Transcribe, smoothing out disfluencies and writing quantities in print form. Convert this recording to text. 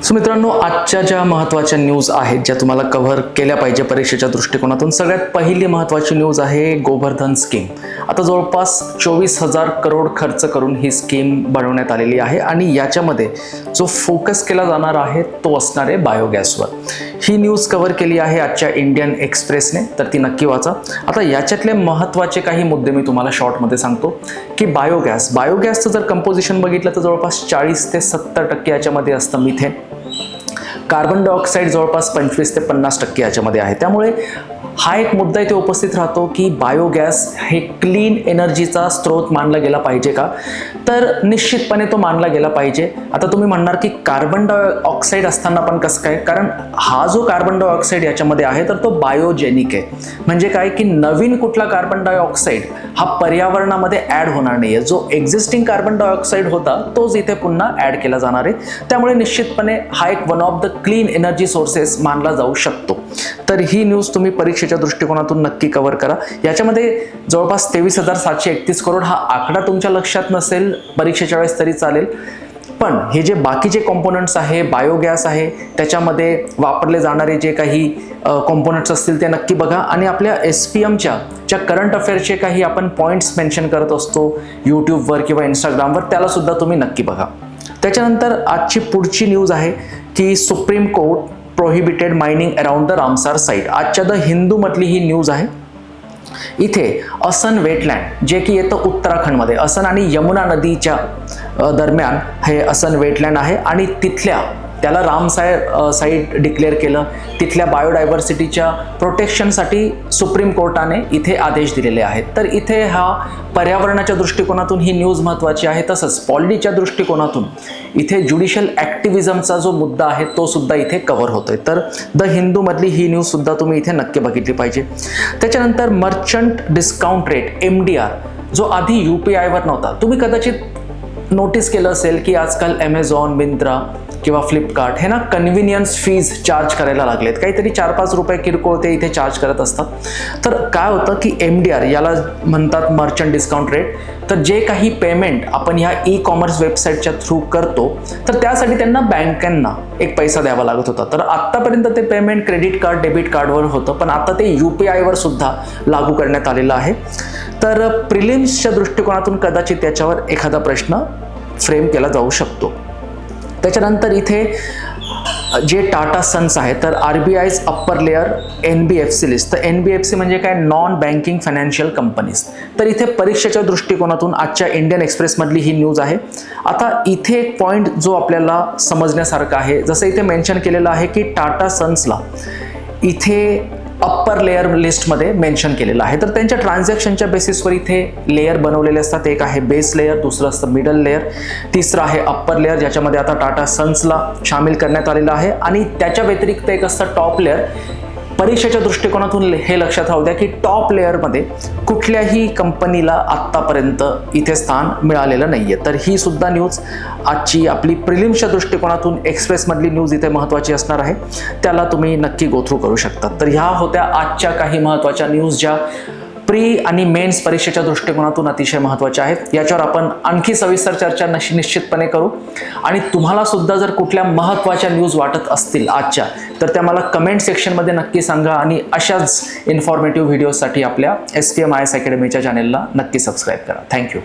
So मित्रांनो, आजच्या ज्या महत्त्वाच्या न्यूज आहेत ज्या तुम्हाला कव्हर केल्या पाहिजे परीक्षेच्या दृष्टिकोनातून, सगळ्यात पहिली महत्त्वाची न्यूज आहे गोवर्धन स्कीम. आता जवळपास 24,000 करोड खर्च करून ही स्कीम बनवण्यात आलेली आहे आणि याच्यामध्ये जो फोकस केला जाणार आहे तो असणार आहे बायोगॅसवर. ही न्यूज कव्हर केली आहे आजच्या इंडियन एक्सप्रेसने, तर ती नक्की वाचा. आता याच्यातले महत्त्वाचे काही मुद्दे मी तुम्हाला शॉर्टमध्ये सांगतो की बायोगॅसचं जर कंपोजिशन बघितलं तर जवळपास 40 ते 70% याच्यामध्ये असतं मिथेन. कार्बन डायऑक्साईड जवळपास 25 ते 50% याच्यामध्ये आहे. त्यामुळे हा एक मुद्दा इथे उपस्थित राहतो की बायोगॅस हे क्लीन एनर्जीचा स्रोत मानला गेला पाहिजे का? तर निश्चितपणे तो मानला गेला पाहिजे. आता तुम्ही म्हणणार की कार्बन डायऑक्साईड असताना पण कसं काय? कारण हा जो कार्बन डायऑक्साईड याच्यामध्ये आहे तर तो बायोजेनिक आहे. म्हणजे काय की नवीन कुठला कार्बन डायऑक्साईड हा पर्यावरणामध्ये ॲड होणार नाही आहे. जो एक्झिस्टिंग कार्बन डायऑक्साईड होता तोच इथे पुन्हा ॲड केला जाणार आहे. त्यामुळे निश्चितपणे हा एक one of the clean energy sources मानला जाऊ शकतो. तर ही न्यूज तुम्ही परीक्षेच्या दृष्टिकोनातून नक्की कव्हर करा. याच्यामध्ये जवळपास 23,731 करोड हा आकडा तुमच्या लक्षात नसेल परीक्षेच्या वेळेस तरी चालेल, पण हे जे बाकीचे कॉम्पोनंट्स आहे, बायोगॅस आहे, त्याच्यामध्ये वापरले जाणारे जे काही कॉम्पोनंट्स असतील ते नक्की बघा. आणि आपल्या SPMच्या ज्या करंट अफेअर्सचे काही आपण पॉईंट्स मेन्शन करत असतो यूट्यूबवर किंवा इंस्टाग्रामवर, त्याला सुद्धा तुम्ही नक्की बघा. त्याच्यानंतर आजची पुढची न्यूज आहे की supreme court prohibited mining around the Ramsar site. आजच्या द हिंदू मधली ही न्यूज आहे. इथे असन वेटलँड जे की येतं उत्तराखंडमध्ये, असन आणि यमुना नदीच्या दरम्यान हे असन वेटलँड आहे आणि त्याला रामसार साईट डिक्लेअर केलं. तिथल्या बायोडायव्हर्सिटीच्या प्रोटेक्शनसाठी सुप्रीम कोर्टाने इथे आदेश दिलेले आहेत. तर इथे हा पर्यावरणाच्या दृष्टिकोनातून ही न्यूज महत्त्वाची आहे. तसंच पॉलिटीच्या दृष्टिकोनातून इथे ज्युडिशियल ॲक्टिव्हिझमचा जो मुद्दा आहे तो सुद्धा इथे कव्हर होतोय. तर द हिंदूमधली ही न्यूज सुद्धा तुम्ही इथे नक्की बघितली पाहिजे. त्याच्यानंतर मर्चंट डिस्काउंट रेट MDR जो आधी UPIवर नव्हता. तुम्ही कदाचित नोटीस केलं असेल की आजकाल ॲमेझॉन, मिंत्रा किंवा फ्लिपकार्ट हे ना कन्व्हिनियन्स फीज चार्ज करायला लागलेत. काहीतरी 4-5 रुपये किरकोळ ते इथे चार्ज करत असतात. तर काय होतं की MDR याला म्हणतात मर्चंट डिस्काउंट रेट. तर जे काही पेमेंट आपण ह्या ई-कॉमर्स वेबसाईटच्या थ्रू करतो तर त्यासाठी त्यांना बँकांना एक पैसा द्यावा लागत होता. तर आत्तापर्यंत ते पेमेंट क्रेडिट कार्ड, डेबिट कार्डवर होतं, पण आता ते UPIवर सुद्धा लागू करण्यात आलेलं आहे. तर प्रिलिम्सच्या दृष्टिकोनातून कदाचित त्याच्यावर एखादा प्रश्न फ्रेम केला जाऊ शकतो. त्याच्यानंतर इथे जे टाटा सन्स आहे तर RBI's upper layer NBFC list. तर NBFC म्हणजे काय? Non banking financial companies. तर इथे परीक्षेच्या दृष्टिकोनातून आजच्या इंडियन एक्सप्रेसमधली ही न्यूज आहे. आता इथे एक पॉईंट जो आपल्याला समजण्यासारखा आहे, जसं इथे मेन्शन केलेलं आहे की टाटा सन्सला इथे अप्पर लेअर लिस्टमध्ये मेन्शन केलेलं आहे. तर त्यांच्या ट्रान्झॅक्शनच्या बेसिसवर इथे लेअर बनवलेले असतात. एक आहे बेस लेअर, दुसरं असतं मिडल लेअर, तिसरं आहे अप्पर लेअर ज्याच्यामध्ये आता टाटा सन्सला सामील करण्यात आलेलं आहे. आणि त्याच्या व्यतिरिक्त एक असतं टॉप लेअर. परीक्षेच्या दृष्टिकोनातून हे लक्षात राहू द्या की टॉप लेअरमध्ये कुठल्याही कंपनीला आत्तापर्यंत इथे स्थान मिळालेलं नाही आहे. तर ही सुद्धा न्यूज आजची आपली प्रिलिम्सच्या दृष्टिकोनातून एक्सप्रेसमधली न्यूज इथे महत्त्वाची असणार आहे. त्याला तुम्ही नक्की गो थ्रू करू शकता. तर ह्या होत्या आजच्या काही महत्त्वाच्या न्यूज ज्या प्री आणि मेन्स परीक्षेच्या दृष्टिकोनातून अतिशय महत्त्वाच्या आहेत. याच्यावर आपण आणखी सविस्तर चर्चा निश्चितपणे करू. आणि तुम्हाला सुद्धा जर कुठल्या महत्त्वाच्या न्यूज वाटत असतील आजच्या, तर त्या मला कमेंट सेक्शनमध्ये नक्की सांगा. आणि अशाच इन्फॉर्मेटिव्ह व्हिडिओसाठी आपल्या SPM IAS अकॅडमीच्या चॅनेलला नक्की सबस्क्राईब करा. थँक्यू.